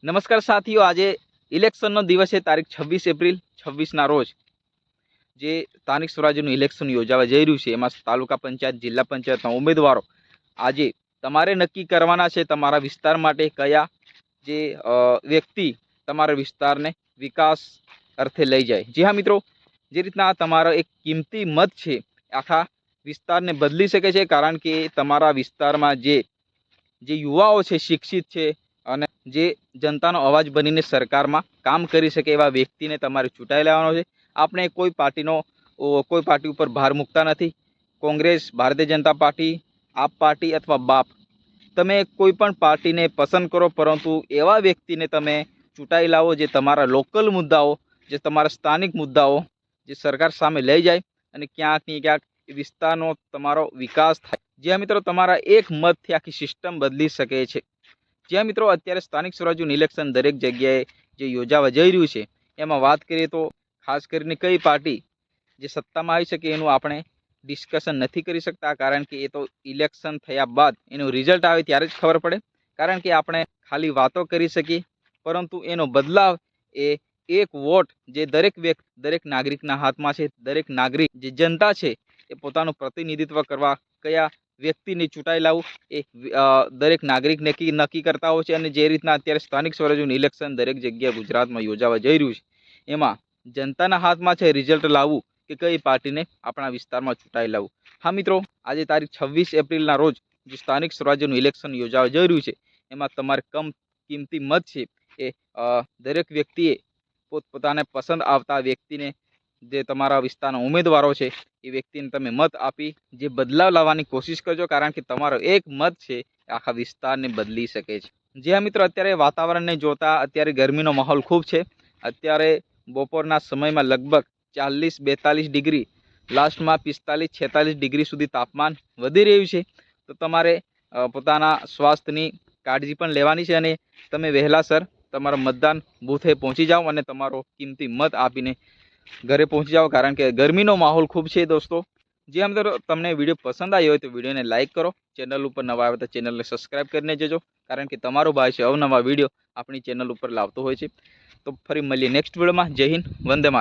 नमस्कार साथियों, आज इलेक्शन दिवस है तारीख 26 एप्रिल 26 रोज जे स्थानिक स्वराज्यનું ઇલેક્શન યોજાવા જઈ રહ્યું છે એમાં તાલુકા પંચાયત જિલ્લા પંચાયતના ઉમેદવારો આજે તમારે નક્કી કરવાના છે તમારા વિસ્તાર માટે કયા જે વ્યક્તિ તમારા વિસ્તારને વિકાસ અર્થે લઈ જાય। જી हाँ મિત્રો, જે રીતના તમારો એક કિંમતી મત છે આખા વિસ્તારને બદલી શકે છે, કારણ કે તમારા વિસ્તારમાં જે યુવાઓ છે, શિક્ષિત છે અને જે जनताનો अवाज बनीने सरकार में काम करी सके एवा व्यक्तिने तमारे चूंटाई लेवानो छे। आपणे कोई पार्टी पर भार मूकता नथी। कांग्रेस, भारतीय जनता पार्टी, आप पार्टी अथवा बाप, तमे कोईपण पार्टी ने पसंद करो, परंतु एवा व्यक्तिने तमे चूंटाई लावो जे तमारा लोकल मुद्दाओ, जे तमारा स्थानिक मुद्दाओ जे सरकार सामे लई जाय अने क्यांक ने क्यांक विस्तारनो तमारो विकास थाय। जे मित्रों, तमारा एक मतथी आखी सिस्टम बदली सके छे। ज्यां मित्रों अत्यारे स्थानिक स्वराज्यનું इलेक्शन दरेक जग्याए जे योजावा जई रह्युं छे एमां वात करीए तो खास करीने कई पार्टी जे सत्तामां आवी शके एनुं आपणे डिस्कशन नथी करी शकता, कारण के ए तो इलेक्शन थया बाद एनुं रिजल्ट आवे त्यारे ज खबर पड़े। कारण के आपणे खाली वातो करी शकीए, परंतु एनो बदलाव ए एक वोट जे दरेक नागरिकना हाथमां छे। दरेक नागरिक जे जनता छे ए पोतानुं प्रतिनिधित्व करवा कया व्यक्तिने चूंटाई लावવું એ દરેક નાગરિક નક્કી કરતા હોય છે। અને જે રીતના અત્યારે સ્થાનિક સ્વરાજ્યનું ઇલેક્શન દરેક જગ્યાએ ગુજરાતમાં યોજાવા જઈ રહ્યું છે, એમાં જનતાના હાથમાં છે રિઝલ્ટ લાવવું કે કઈ પાર્ટીને આપણા વિસ્તારમાં ચૂંટાઈ લાવવું। હા મિત્રો, આજે તારીખ 26 એપ્રિલના રોજ જે સ્થાનિક સ્વરાજ્યનું ઇલેક્શન યોજાવા જઈ રહ્યું છે એમાં તમારે કિંમતી મત છે એ દરેક વ્યક્તિએ પોતપોતાને પસંદ આવતા વ્યક્તિને જે તમારા વિસ્તારના ઉમેદવારો છે એ વ્યક્તિને તમે મત આપી જે બદલાવ લાવવાની કોશિશ કરજો, કારણ કે તમારો એક મત છે આખા વિસ્તારને બદલી શકે છે। જે આ મિત્રો, અત્યારે વાતાવરણને જોતા અત્યારે ગરમીનો માહોલ ખૂબ છે। અત્યારે બપોરના સમયમાં લગભગ 40-42 ડિગ્રી, લાસ્ટમાં 45-46 ડિગ્રી સુધી તાપમાન વધી રહ્યું છે। તો તમારે પોતાના સ્વાસ્થ્યની કાળજી પણ લેવાની છે અને તમે વહેલાસર તમારા મતદાન બૂથે પહોંચી જાઓ અને તમારો કિંમતી મત આપીને घरे पहुंची जाओ, कारण के गर्मी नो माहौल खूब है। दोस्तों, जी हम तो तमने वीडियो पसंद आई हो तो वीडियो ने लाइक करो, चेनल पर नवा आवे तो चेनल ने सब्सक्राइब करने जजो, कारण के तमारो भाई है अवनवा वीडियो अपनी चेनल पर लावतो होय छे। तो फरी मळीए नेक्स्ट वीडियो में। जय हिंद, वंदे मातरम।